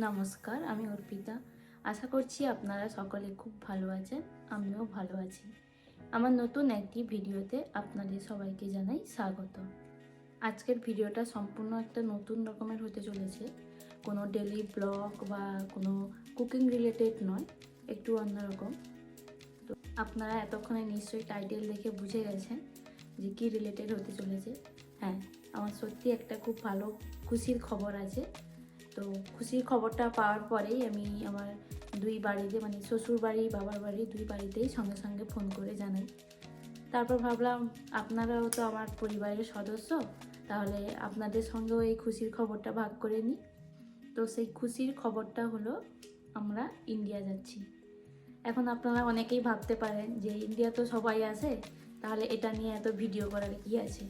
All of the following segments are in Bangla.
নমস্কার, আমি অর্পিতা। আশা করছি আপনারা সকলে খুব ভালো আছেন। আমিও ভালো আছি। আমার নতুন একটি ভিডিওতে আপনাদের সবাইকে জানাই স্বাগত। আজকের ভিডিওটা সম্পূর্ণ একটা নতুন রকমের হতে চলেছে। কোনো ডেলি ব্লগ বা কোনো কুকিং রিলেটেড নয়, একটু অন্যরকম। তো আপনারা এতক্ষণে নিশ্চয়ই টাইটেল দেখে বুঝে গেছেন যে কী রিলেটেড হতে চলেছে। হ্যাঁ, আমার সত্যি একটা খুব ভালো খুশির খবর আছে। তো খুশির খবরটা পাওয়ার পরেই আমি আমার দুই বাড়িতে, মানে শ্বশুর বাড়ি বাবার বাড়ি দুই বাড়িতেই সঙ্গে সঙ্গে ফোন করে জানাই। তারপর ভাবলাম আপনারাও তো আমার পরিবারের সদস্য, তাহলে আপনাদের সঙ্গেও এই খুশির খবরটা ভাগ করে নিই। তো সেই খুশির খবরটা হলো আমরা ইন্ডিয়া যাচ্ছি। এখন আপনারা অনেকেই ভাবতে পারেন যে ইন্ডিয়া তো সবাই আসে, তাহলে এটা নিয়ে এত ভিডিও করার কি আছে।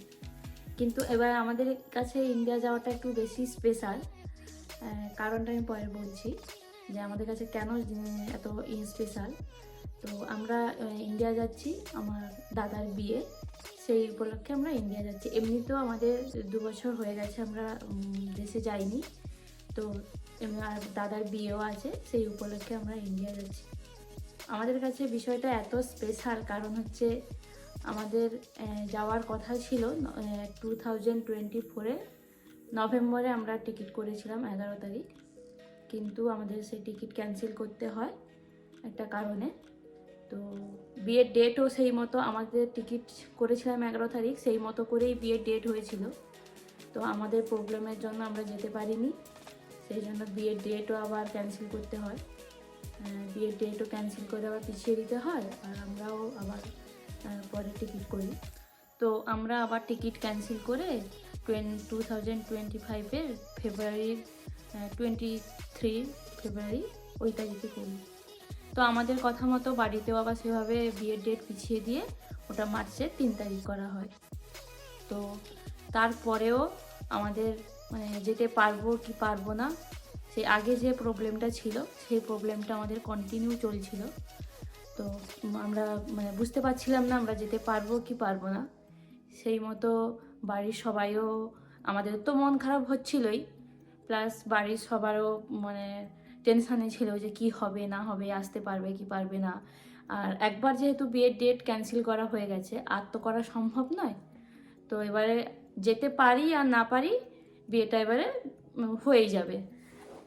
কিন্তু এবার আমাদের কাছে ইন্ডিয়া যাওয়াটা একটু বেশি স্পেশাল। কারণটা আমি পরে বলছি যে আমাদের কাছে কেন এত স্পেশাল। তো আমরা ইন্ডিয়া যাচ্ছি, আমার দাদার বিয়ে, সেই উপলক্ষে আমরা ইন্ডিয়া যাচ্ছি। এমনিতেও আমাদের 2 বছর হয়ে গেছে আমরা দেশে যাইনি। তো আর দাদার বিয়েও আছে, সেই উপলক্ষে আমরা ইন্ডিয়া যাচ্ছি। আমাদের কাছে বিষয়টা এত স্পেশাল কারণ হচ্ছে আমাদের যাওয়ার কথা ছিল 2024 নভেম্বরে আমরা টিকিট করেছিলাম 11 তারিখ, কিন্তু আমাদের সেই টিকিট ক্যান্সেল করতে হয় একটা কারণে। তো বিয়ের ডেটও সেই মতো, আমাদের টিকিট করেছিলাম 11 তারিখ, সেই মতো করেই বিয়ের ডেট হয়েছিল। তো আমাদের প্রবলেমের জন্য আমরা যেতে পারিনি, সেই জন্য বিয়ের ডেটও আবার ক্যান্সেল করতে হয়। বিয়ের ডেটও ক্যান্সেল করে আবার পিছিয়ে দিতে হয়, আর আমরাও আবার পরে টিকিট করি। তো আমরা আবার টিকিট ক্যান্সেল করে 2025-এর ফেব্রুয়ারির 23 ফেব্রুয়ারি ওই তারিখে করি। তো আমাদের কথা মতো বাড়িতেও আবার সেভাবে বিয়ের ডেট পিছিয়ে দিয়ে ওটা মার্চের 3 তারিখ করা হয়। তো তারপরেও আমাদের মানে যেতে পারবো কি পারবো না, সেই আগে যে প্রবলেমটা ছিল সেই প্রবলেমটা আমাদের কন্টিনিউ চলছিল। তো আমরা মানে বুঝতে পারছিলাম না আমরা যেতে পারবো কি পারবো না। সেই মতো বাড়ির সবাইও, আমাদের তো মন খারাপ হচ্ছিলই, প্লাস বাড়ির সবারও মানে টেনশানে ছিল যে কি হবে না হবে, আসতে পারবে কি পারবে না। আর একবার যেহেতু বিয়ের ডেট ক্যান্সেল করা হয়ে গেছে, আর তো করা সম্ভব নয়। তো এবারে যেতে পারি আর না পারি, বিয়েটা এবারে হয়েই যাবে,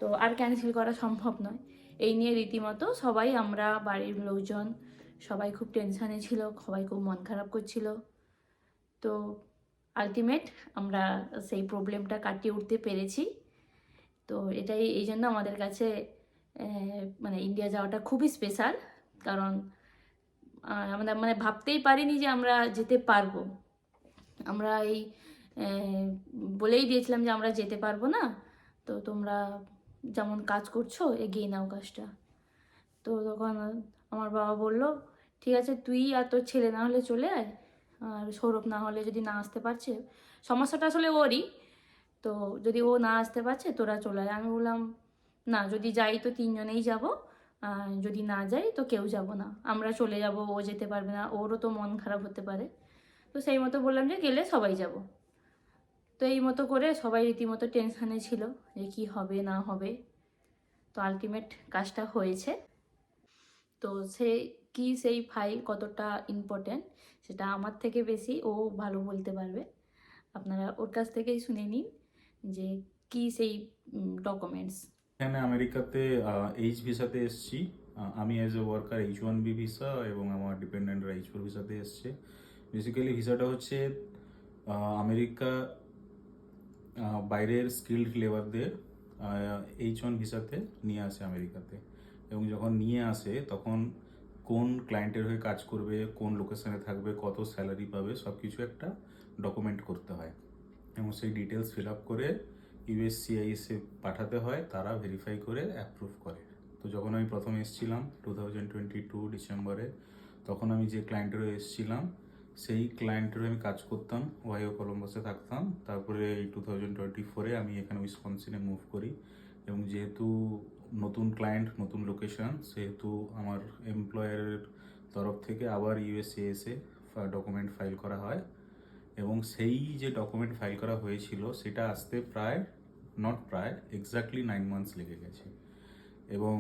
তো আর ক্যান্সেল করা সম্ভব নয়। এই নিয়ে রীতিমতো সবাই, আমরা বাড়ির লোকজন সবাই খুব টেনশানে ছিল, সবাই খুব মন খারাপ করছিল। তো আলটিমেট আমরা সেই প্রবলেমটা কাটিয়ে উঠতে পেরেছি। তো এটাই, এই জন্য আমাদের কাছে মানে ইন্ডিয়া যাওয়াটা খুবই স্পেশাল। কারণ আমরা মানে ভাবতেই পারিনি যে আমরা যেতে পারবো। আমরা এই বলেই দিয়েছিলাম যে আমরা যেতে পারবো না, তো তোমরা যেমন কাজ করছো এগিয়ে নাও কাজটা। তো তখন আমার বাবা বলল, ঠিক আছে তুই আর তোর ছেলে না হলে চলে আয়, আর সৌরভ না হলে যদি না আসতে পারছে, সমস্যাটা আসলে ওরই, তো যদি ও না আসতে পারছে তোরা চলে আয়। আমি বললাম না, যদি যাই তো 3জনেই যাব, যদি না যাই তো কেউ যাব না, আমরা চলে যাব, ও যেতে পারবে না, ওরও তো মন খারাপ হতে পারে। তো সেই মতো বললাম যে গেলে সবাই যাব। তো এই মতো করে সবাই রীতিমতো টেনশানে ছিল যে কী হবে না হবে। তো আলটিমেট কাজটা হয়েছে। তো সে কি, সেই ফাইল কতটা ইম্পর্ট্যান্ট সেটা আমার থেকে বেশি ও ভালো বলতে পারবে। আপনারা ওর কাছ থেকেই শুনে নিন যে কি সেই ডকুমেন্টস। এখানে আমেরিকাতে এইচ ভিসাতে এসেছি। আমি as a worker H1B visa এবং আমার ডিপেন্ডেন্টরা H4 ভিসাতে এসছে। বেসিক্যালি ভিসাটা হচ্ছে আমেরিকা বাইরের স্কিল্ড লেবারদের H1 ভিসাতে নিয়ে আসে আমেরিকাতে, এবং যখন নিয়ে আসে তখন কোন ক্লায়েন্টের হয়ে কাজ করবে, কোন লোকেশনে থাকবে, কত স্যালারি পাবে, সব কিছু একটা ডকুমেন্ট করতে হয়, এবং সেই ডিটেলস ফিল আপ করে ইউএসসিআইএসে পাঠাতে হয়, তারা ভেরিফাই করে অ্যাপ্রুভ করে। তো যখন আমি প্রথমে এসেছিলাম 2022 ডিসেম্বরে, তখন আমি যে ক্লায়েন্টের হয়ে এসেছিলাম সেই ক্লায়েন্টের আমি কাজ করতাম, ওহাইও কলম্বাসে থাকতাম। তারপরে এই 2024-এ আমি এখানে উইসকনসিনে মুভ করি, এবং যেহেতু নতুন ক্লায়েন্ট, নতুন লোকেশন, সেহেতু আমার এমপ্লয়ারের তরফ থেকে আবার ইউএসসিআইএসে ডকুমেন্ট ফাইল করা হয়, এবং সেই যে ডকুমেন্ট ফাইল করা হয়েছিল সেটা আসতে প্রায় নট প্রায়, এক্স্যাক্টলি 9 মান্থস লেগে গেছে। এবং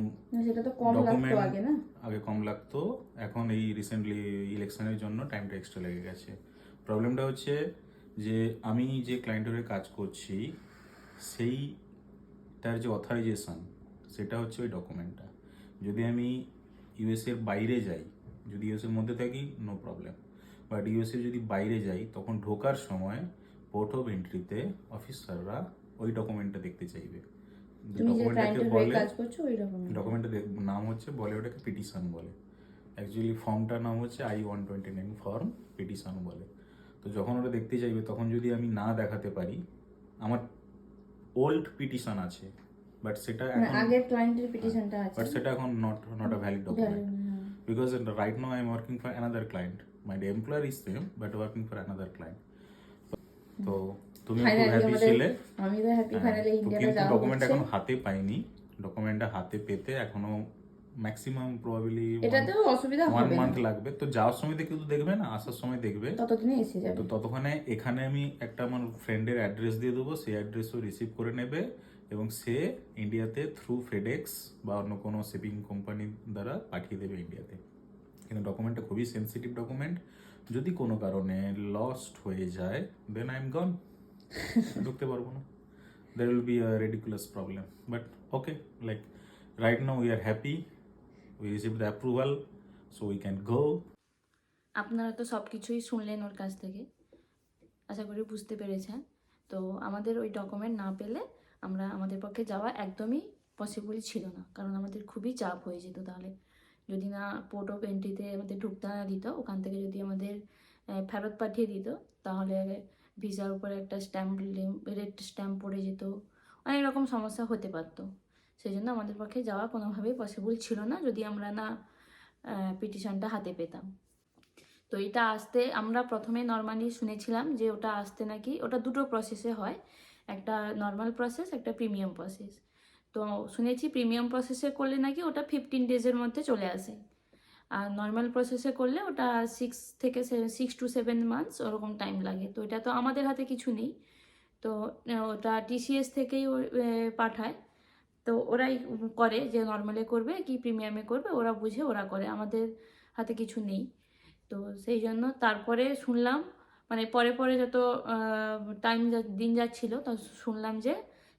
সেটা তো কম লাগতো ডকুমেন্ট আগে, না? আগে কম লাগতো, এখন এই রিসেন্টলি ইলেকশনের জন্য টাইমটা এক্সট্রা লেগে গেছে। প্রবলেমটা হচ্ছে যে আমি যে ক্লায়েন্টের হয়ে কাজ করছি সেই তার যে অথরাইজেশন সেটা হচ্ছে ওই ডকুমেন্টটা। যদি আমি ইউএসের বাইরে যাই, যদি ইউএসের মধ্যে থাকি নো প্রবলেম, বাট ইউএসএ যদি বাইরে যাই তখন ঢোকার সময় পোর্ট অফ এন্ট্রিতে অফিসাররা ওই ডকুমেন্টটা দেখতে চাইবে। তুমি যে ক্লায়েন্টের হয়ে কাজ করছো ওই ডকুমেন্ট, ডকুমেন্টের নাম হচ্ছে, বলে ওটাকে পিটিশন বলে। অ্যাকচুয়ালি ফর্মটার নাম হচ্ছে I-129 ফর্ম, পিটিশন বলে। তো যখন ওটা দেখতে চাইবে তখন যদি আমি না দেখাতে পারি, আমার ওল্ড পিটিশন আছে বাট সেটা এখন আগের ক্লায়েন্টের পিটিশনটা আছে, বাট সেটা এখন not a valid document, because right now I'm working for another client. My employer is same but working for another client. তো তুমি খুব হ্যাপি ছিলে, আমি তো হ্যাপি, ফাইনালি ইন্ডিয়াতে কিন্তু যাওয়া ডকুমেন্ট হচ্ছে। এখন হাতে পাইনি। ডকুমেন্টটা হাতে পেতে এখনো ম্যাক্সিমাম প্রবাবলি এটাতেও অসুবিধা 1 হবে না, মান্থ লাগবে। তো যাওয়ার সময় কিন্তু দেখবে না, আসার সময় দেখবে, ততদিনে এসে যাবে। তো ততক্ষণে এখানে আমি একটা আমার ফ্রেন্ডের অ্যাড্রেস দিয়ে দেবো, সেই অ্যাড্রেসও রিসিভ করে নেবে এবং সে ইন্ডিয়াতে থ্রু ফেডেক্স বা অন্য কোনো শিপিং কোম্পানি দ্বারা পাঠিয়ে দেবে ইন্ডিয়াতে। কিন্তু ডকুমেন্টটা খুবই সেন্সিটিভ ডকুমেন্ট, যদি কোনো কারণে লস্ট হয়ে যায় দেন আই এম গন, ঢুকতে পারবো না, there will be a ridiculous problem, but okay, like right now we are happy, we received the approval so we can go. আপনারা তো সব কিছুই শুনলেন ওর কাছ থেকে, আশা করি বুঝতে পেরেছেন। তো আমাদের ওই ডকুমেন্ট না পেলে আমাদের পক্ষে যাওয়া একদমই পসিবলই ছিল না, কারণ আমাদের খুবই চাপ হয়ে যেত তাহলে। যদি না পোর্ট অফ এন্ট্রিতে আমাদের ঢুকতে না দিত, ওখান থেকে যদি আমাদের ফেরত পাঠিয়ে দিত, তাহলে ভিসার উপরে একটা রেড স্ট্যাম্প পড়ে যেত, অনেক রকম সমস্যা হতে পারতো। সেই জন্য আমাদের পক্ষে যাওয়া কোনোভাবেই পসিবল ছিল না যদি আমরা না পিটিশনটা হাতে পেতাম। তো এটা আসতে আমরা প্রথমে নর্মালি শুনেছিলাম যে ওটা আসতে নাকি, ওটা দুটো প্রসেসে হয়, একটা নর্মাল প্রসেস, একটা প্রিমিয়াম প্রসেস। তো শুনেছি প্রিমিয়াম প্রসেসে করলে নাকি ওটা 15 ডেজের মধ্যে চলে আসে, আর নর্মাল প্রসেসে করলে ওটা 6 to 7 মান্থস ওরকম টাইম লাগে। তো এটা তো আমাদের হাতে কিছু নেই, তো ওটা টিসিএস থেকেই পাঠায়। তো ওরাই করে যে নর্মালে করবে কি প্রিমিয়ামে করবে, ওরা বুঝে ওরা করে, আমাদের হাতে কিছু নেই। তো সেই জন্য তারপরে শুনলাম, মানে পরে পরে যত দিন যাচ্ছিল তো শুনলাম যে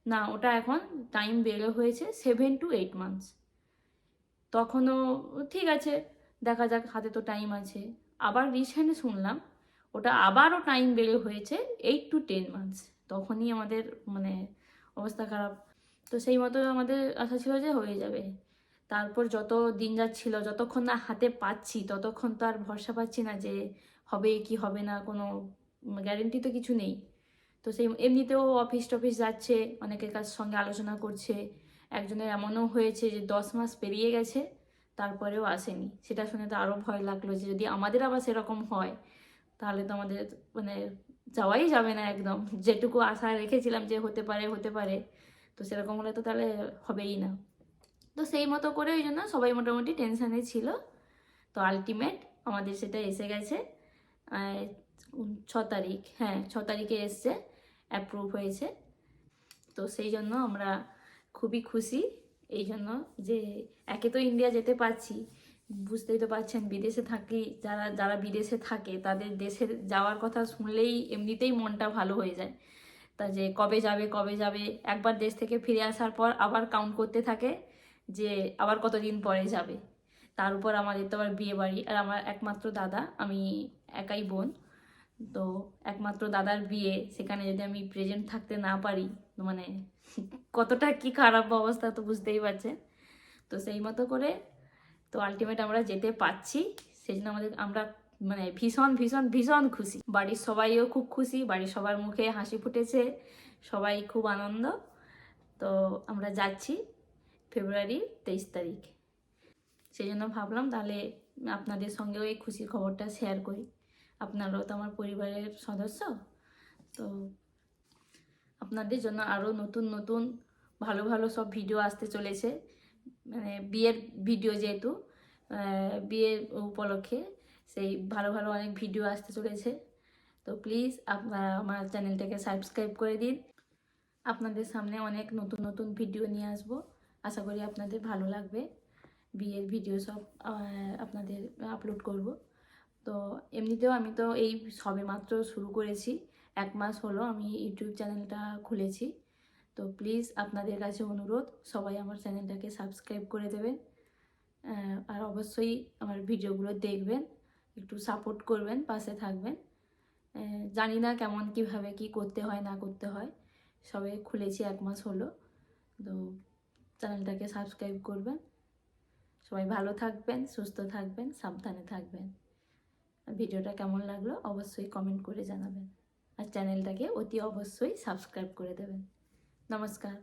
না, ওটা এখন টাইম বেড়ে হয়েছে 7 to 8 মান্থস। তখনও ঠিক আছে, দেখা যাক, হাতে তো টাইম আছে। আবার রিসেন্ট শুনলাম ওটা আবারও টাইম বেড়ে হয়েছে 8 to 10 মান্থস। তখনই আমাদের মানে অবস্থা খারাপ। তো সেই মতো আমাদের আশা ছিল যে হয়ে যাবে। তারপর যত দিন যাচ্ছিল, যতক্ষণ না হাতে পাচ্ছি ততক্ষণ তো আর ভরসা পাচ্ছি না যে হবে কি হবে না, কোনো গ্যারেন্টি তো কিছু নেই। তো সেই এমনিতেও অফিস টফিস যাচ্ছে, অনেকের কাছে সঙ্গে আলোচনা করছে, একজনের এমনও হয়েছে যে 10 মাস পেরিয়ে গেছে তারপরেও আসেনি। সেটা শুনে তো আরও ভয় লাগলো যে যদি আমাদের আবার সেরকম হয় তাহলে তো আমাদের মানে যাওয়াই যাবে না একদম। যেটুকু আশা রেখেছিলাম যে হতে পারে, তো সেরকম হলে তো তাহলে হবেই না। তো সেই মতো করে ওই জন্য সবাই মোটামুটি টেনশানে ছিল। তো আলটিমেট আমাদের সেটা এসে গেছে 6 তারিখ, হ্যাঁ 6 তারিখে এসছে, অ্যাপ্রুভ হয়েছে। তো সেই জন্য আমরা খুবই খুশি এই জন্য যে একে তো ইন্ডিয়া যেতে পারছি, বুঝতেই তো পারছেন বিদেশে থাকি, যারা বিদেশে থাকে তাদের দেশে যাওয়ার কথা শুনলেই এমনিতেই মনটা ভালো হয়ে যায়। তা যে কবে যাবে, একবার দেশ থেকে ফিরে আসার পর আবার কাউন্ট করতে থাকে যে আবার কতদিন পরে যাবে। তার উপর আমাদের তো আবার বিয়ে বাড়ি, আর আমার একমাত্র দাদা, আমি একাই বোন, তো একমাত্র দাদার বিয়ে, সেখানে যদি আমি প্রেজেন্ট থাকতে না পারি মানে কতটা কি খারাপ অবস্থা তো বুঝতেই পারছেন। তো সেই মতো করে তো আলটিমেট আমরা যেতে পারছি, সেই জন্য আমরা মানে ভীষণ ভীষণ ভীষণ খুশি। বাড়ির সবাইও খুব খুশি, বাড়ির সবার মুখে হাসি ফুটেছে, সবাই খুব আনন্দ। তো আমরা যাচ্ছি ফেব্রুয়ারি 23 তারিখ। সেই জন্য ভাবলাম তাহলে আপনাদের সঙ্গেও এই খুশির খবরটা শেয়ার করি, আপনারাও তো আমার পরিবারের সদস্য। তো আপনাদের জন্য আরও নতুন নতুন ভালো ভালো সব ভিডিও আসতে চলেছে, মানে বিয়ের ভিডিও, যেহেতু বিয়ের উপলক্ষে সেই ভালো ভালো অনেক ভিডিও আসতে চলেছে। তো প্লিজ আপনারা আমার চ্যানেলটাকে সাবস্ক্রাইব করে দিন, আপনাদের সামনে অনেক নতুন নতুন ভিডিও নিয়ে আসবো। আশা করি আপনাদের ভালো লাগবে। বিয়ের ভিডিও সব আপনাদের আপলোড করব। তো এমনিতেও আমি তো এই সবে মাত্র শুরু করেছি, 1 মাস হলো আমি ইউটিউব চ্যানেলটা খুলেছি। তো প্লিজ আপনাদের কাছে অনুরোধ, সবাই আমার চ্যানেলটাকে সাবস্ক্রাইব করে দেবেন। আর অবশ্যই আমার ভিডিওগুলো দেখবেন, একটু সাপোর্ট করবেন, পাশে থাকবেন। জানি না কেমন কিভাবে কি করতে হয় না করতে হয়, সবে খুলেছি 1 মাস হলো। তো চ্যানেলটাকে সাবস্ক্রাইব করবেন। সবাই ভালো থাকবেন, সুস্থ থাকবেন, সাবধানে থাকবেন। আর ভিডিওটা কেমন লাগলো অবশ্যই কমেন্ট করে জানাবেন। আর চ্যানেলটাকে অতি অবশ্যই সাবস্ক্রাইব করে দেবেন। নমস্কার।